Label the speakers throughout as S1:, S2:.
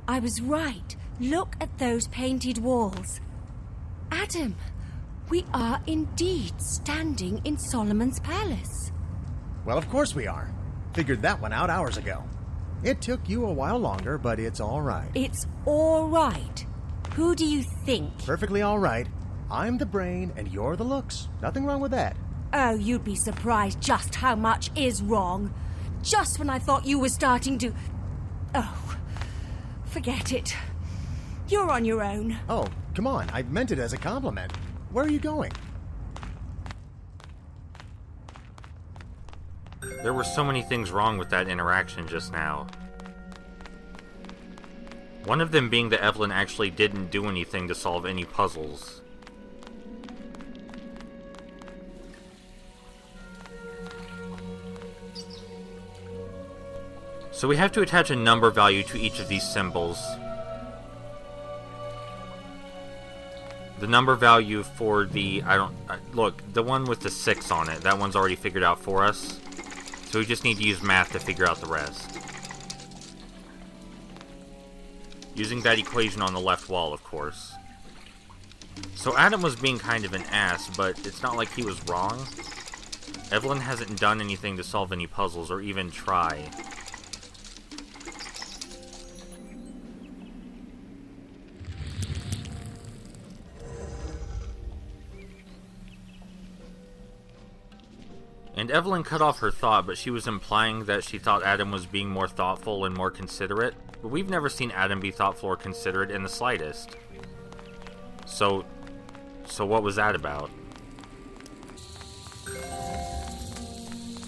S1: I was right. Look at those painted walls. Adam, we are indeed standing in Solomon's palace.
S2: Well, of course we are. Figured that one out hours ago. It took you a while longer, but it's all right.
S1: It's all right. Who do you think?
S2: Perfectly all right. I'm the brain and you're the looks. Nothing wrong with that.
S1: Oh, you'd be surprised just how much is wrong. Just when I thought you were starting to... Oh, forget it. You're on your own.
S2: Oh, come on. I meant it as a compliment. Where are you going?
S3: There were so many things wrong with that interaction just now. One of them being that Evelyn actually didn't do anything to solve any puzzles. So we have to attach a number value to each of these symbols. The number value for the, look, the one with the 6 on it, that one's already figured out for us. So we just need to use math to figure out the rest. Using that equation on the left wall, of course. So Adam was being kind of an ass, but it's not like he was wrong. Evelyn hasn't done anything to solve any puzzles or even try. And Evelyn cut off her thought, but she was implying that she thought Adam was being more thoughtful and more considerate. But we've never seen Adam be thoughtful or considerate in the slightest. So what was that about?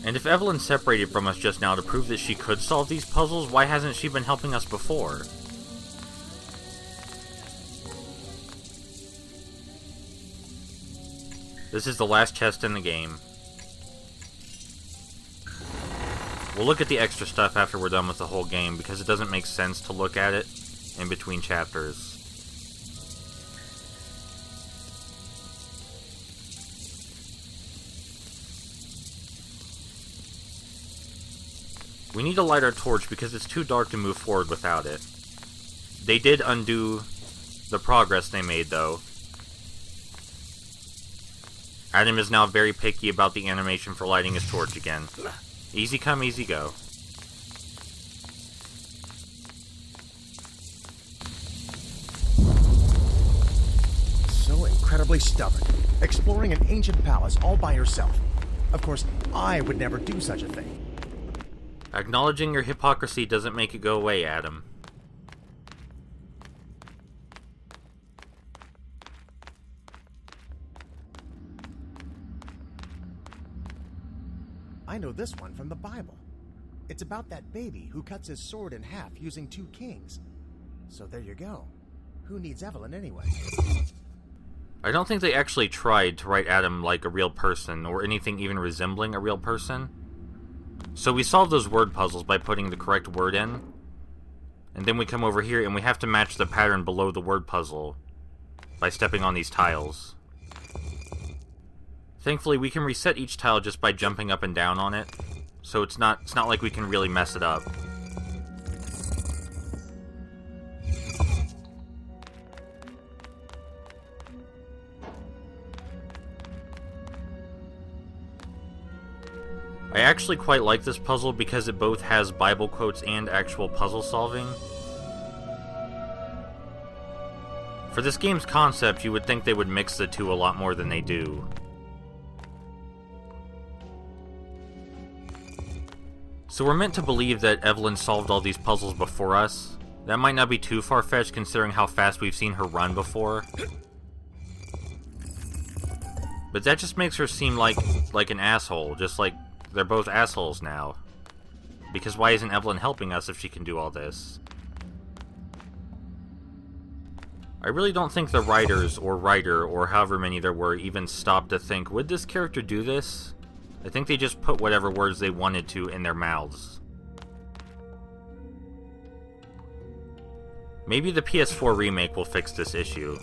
S3: And if Evelyn separated from us just now to prove that she could solve these puzzles, why hasn't she been helping us before? This is the last chest in the game. We'll look at the extra stuff after we're done with the whole game, because it doesn't make sense to look at it in between chapters. We need to light our torch because it's too dark to move forward without it. They did undo the progress they made, though. Adam is now very picky about the animation for lighting his torch again. Easy come, easy go.
S2: So incredibly stubborn. Exploring an ancient palace all by yourself. Of course, I would never do such a thing.
S3: Acknowledging your hypocrisy doesn't make it go away, Adam.
S2: I know this one from the Bible. It's about that baby who cuts his sword in half using 2 kings. So there you go. Who needs Evelyn anyway?
S3: I don't think they actually tried to write Adam like a real person, or anything even resembling a real person. So we solve those word puzzles by putting the correct word in, and then we come over here and we have to match the pattern below the word puzzle by stepping on these tiles. Thankfully, we can reset each tile just by jumping up and down on it, so it's not like we can really mess it up. I actually quite like this puzzle because it both has Bible quotes and actual puzzle solving. For this game's concept, you would think they would mix the two a lot more than they do. So we're meant to believe that Evelyn solved all these puzzles before us. That might not be too far-fetched considering how fast we've seen her run before. But that just makes her seem like an asshole, just like they're both assholes now. Because why isn't Evelyn helping us if she can do all this? I really don't think the writers, or writer, or however many there were, even stopped to think, would this character do this? I think they just put whatever words they wanted to in their mouths. Maybe the PS4 remake will fix this issue.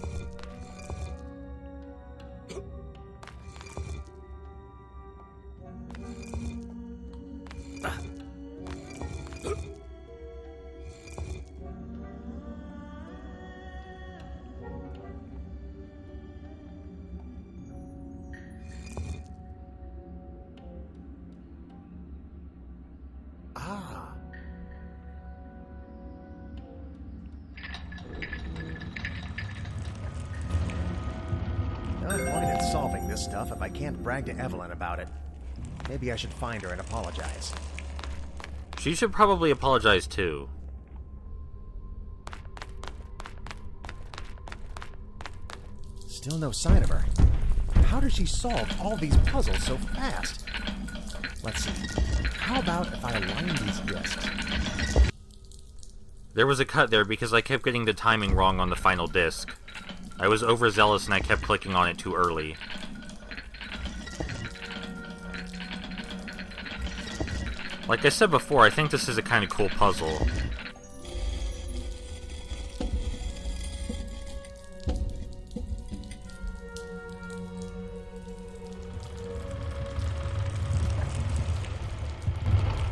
S2: this stuff if I can't brag to Evelyn about it. Maybe I should find her and apologize.
S3: She should probably apologize too.
S2: Still no sign of her. How does she solve all these puzzles so fast? Let's see. How about if I align these discs?
S3: There was a cut there because I kept getting the timing wrong on the final disc. I was overzealous and I kept clicking on it too early. Like I said before, I think this is a kind of cool puzzle.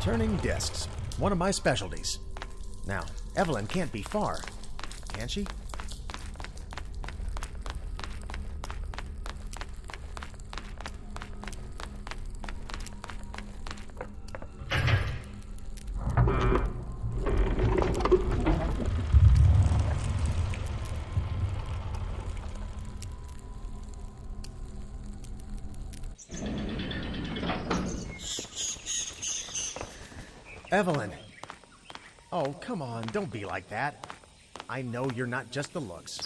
S2: Turning discs. One of my specialties. Now, Evelyn can't be far, can she? Evelyn! Oh, come on, don't be like that. I know you're not just the looks.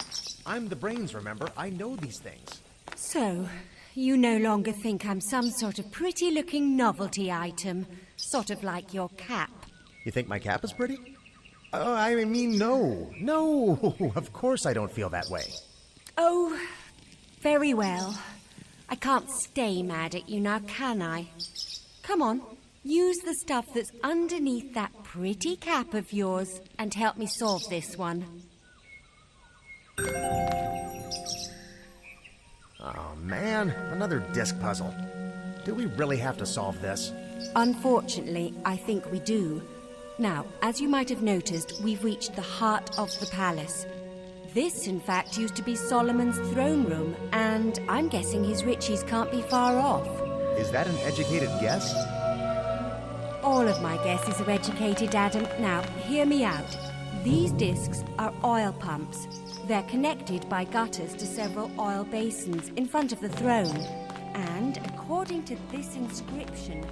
S2: I'm the brains, remember? I know these things.
S1: So, you no longer think I'm some sort of pretty-looking novelty item, sort of like your cap.
S2: You think my cap is pretty? Oh, I mean, no. No, of course I don't feel that way.
S1: Oh, very well. I can't stay mad at you now, can I? Come on. Use the stuff that's underneath that pretty cap of yours and help me solve this one.
S2: Oh, man. Another disc puzzle. Do we really have to solve this?
S1: Unfortunately, I think we do. Now, as you might have noticed, we've reached the heart of the palace. This, in fact, used to be Solomon's throne room, and I'm guessing his riches can't be far off.
S2: Is that an educated guess?
S1: All of my guesses are educated, Adam. Now, hear me out. These discs are oil pumps. They're connected by gutters to several oil basins in front of the throne. And according to this inscription,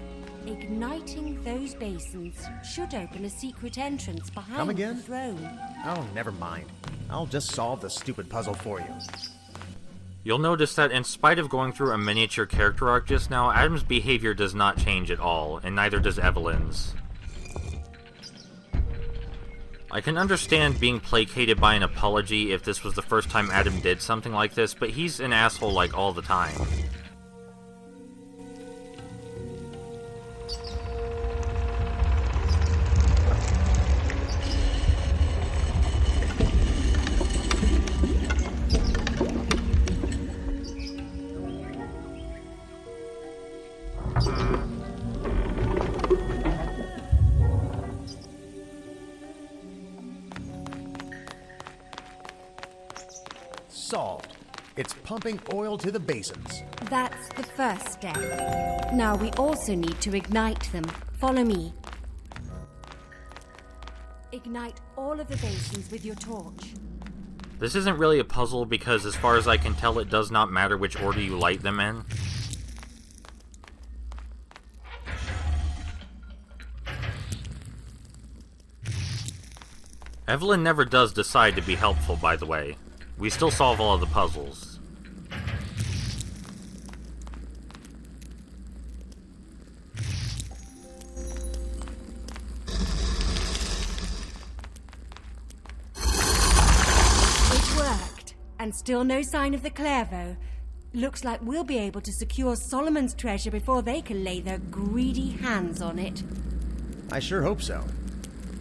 S1: igniting those basins should open a secret entrance behind the throne.
S2: Oh, never mind. I'll just solve the stupid puzzle for you.
S3: You'll notice that in spite of going through a miniature character arc just now, Adam's behavior does not change at all, and neither does Evelyn's. I can understand being placated by an apology if this was the first time Adam did something like this, but he's an asshole like all the time.
S2: Solved. It's pumping oil to the basins.
S1: That's the first step. Now we also need to ignite them. Follow me. Ignite all of the basins with your torch.
S3: This isn't really a puzzle because, as far as I can tell, it does not matter which order you light them in. Evelyn never does decide to be helpful, by the way. We still solve all of the puzzles.
S1: It worked. And still no sign of the Clairvaux. Looks like we'll be able to secure Solomon's treasure before they can lay their greedy hands on it.
S2: I sure hope so.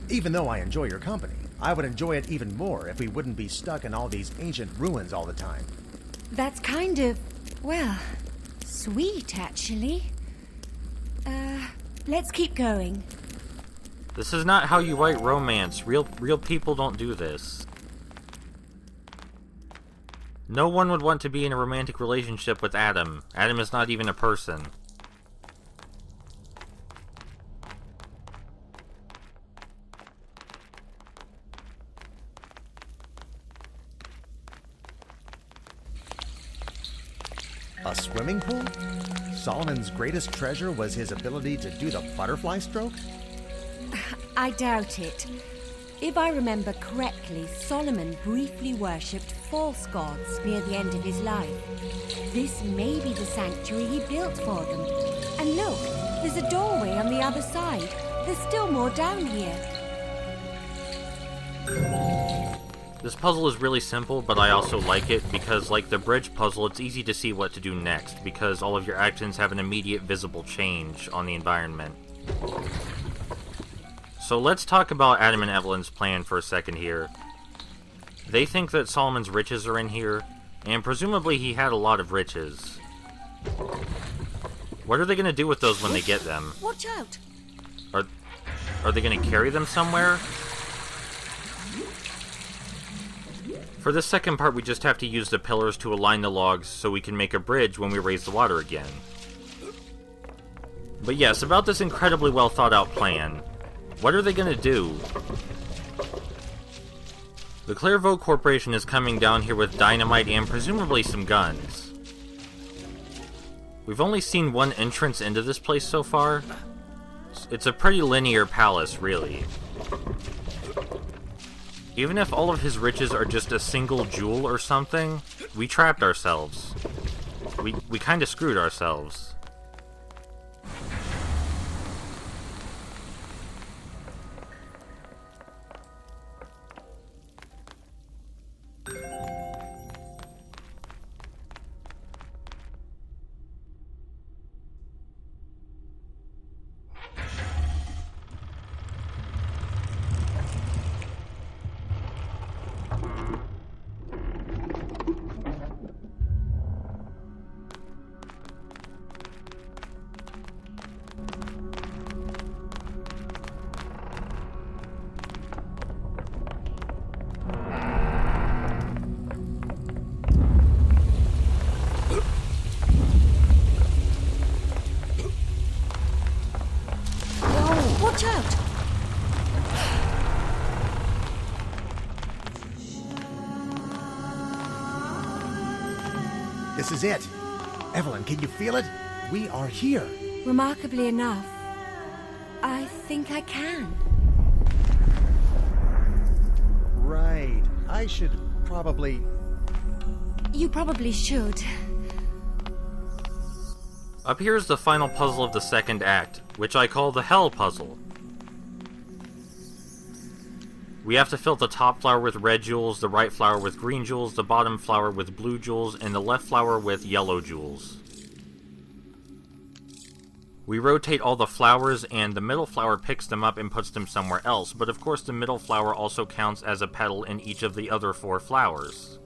S2: Even though I enjoy your company, I would enjoy it even more if we wouldn't be stuck in all these ancient ruins all the time.
S1: That's kind of, well, sweet, actually. Let's keep going.
S3: This is not how you write romance. Real people don't do this. No one would want to be in a romantic relationship with Adam. Adam is not even a person.
S2: A swimming pool? Solomon's greatest treasure was his ability to do the butterfly stroke?
S1: I doubt it. If I remember correctly, Solomon briefly worshipped false gods near the end of his life. This may be the sanctuary he built for them. And look, there's a doorway on the other side. There's still more down here.
S3: This puzzle is really simple, but I also like it because, like the bridge puzzle, it's easy to see what to do next because all of your actions have an immediate visible change on the environment. So let's talk about Adam and Evelyn's plan for a second here. They think that Solomon's riches are in here, and presumably he had a lot of riches. What are they going to do with those when they get them?
S1: Watch out!
S3: Are they going to carry them somewhere? For this second part, we just have to use the pillars to align the logs so we can make a bridge when we raise the water again. But yes, about this incredibly well thought out plan. What are they going to do? The Clairvaux Corporation is coming down here with dynamite and presumably some guns. We've only seen one entrance into this place so far. It's a pretty linear palace, really. Even if all of his riches are just a single jewel or something, we trapped ourselves. We kinda screwed ourselves.
S1: Watch out!
S2: This is it. Evelyn, can you feel it? We are here.
S1: Remarkably enough, I think I can.
S2: Right. I should probably...
S1: You probably should.
S3: Up here is the final puzzle of the second act, which I call the Hell Puzzle. We have to fill the top flower with red jewels, the right flower with green jewels, the bottom flower with blue jewels, and the left flower with yellow jewels. We rotate all the flowers, and the middle flower picks them up and puts them somewhere else, but of course the middle flower also counts as a petal in each of the other 4 flowers.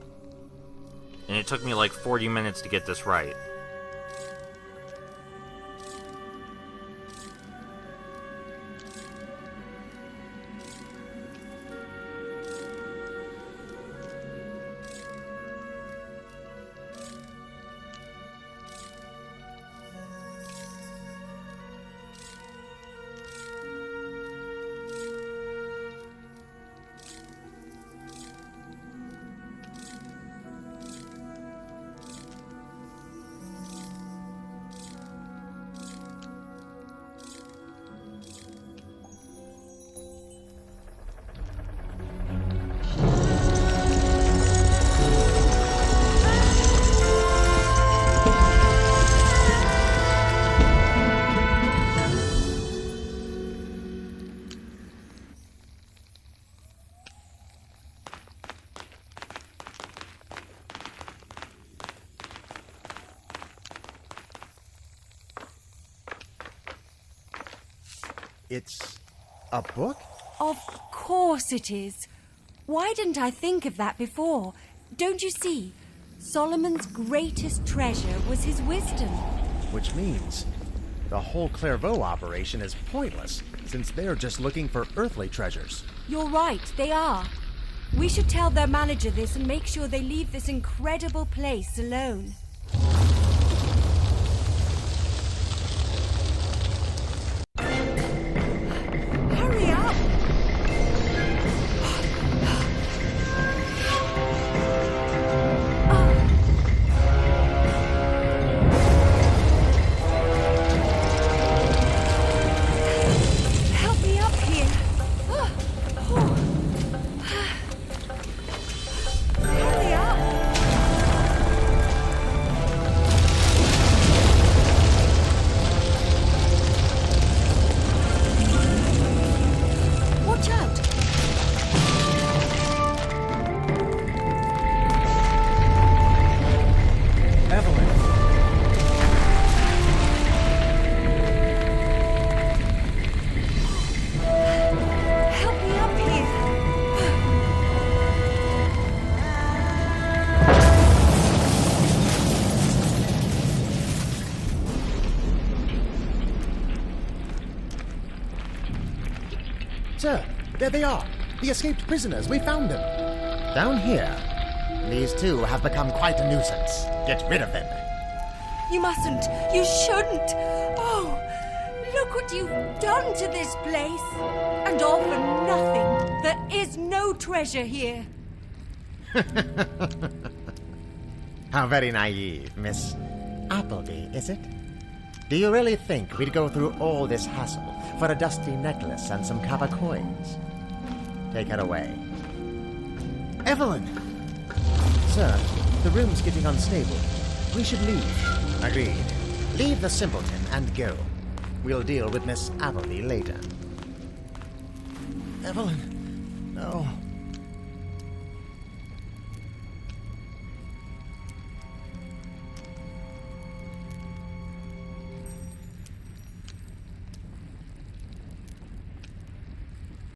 S3: And it took me like 40 minutes to get this right.
S2: It's a book?
S1: Of course it is. Why didn't I think of that before? Don't you see? Solomon's greatest treasure was his wisdom.
S2: Which means the whole Clairvaux operation is pointless, since they're just looking for earthly treasures.
S1: You're right, they are. We should tell their manager this and make sure they leave this incredible place alone. Hurry up!
S2: There they are! The escaped prisoners! We found them!
S4: Down here. These two have become quite a nuisance. Get rid of them.
S1: You mustn't. You shouldn't. Oh, look what you've done to this place. And all for nothing. There is no treasure here.
S4: How very naive, Miss Appleby, is it? Do you really think we'd go through all this hassle for a dusty necklace and some copper coins? Take her away.
S2: Evelyn! Sir, the room's getting unstable. We should leave.
S4: Agreed. Leave the simpleton and go. We'll deal with Miss Appleby later.
S2: Evelyn, no.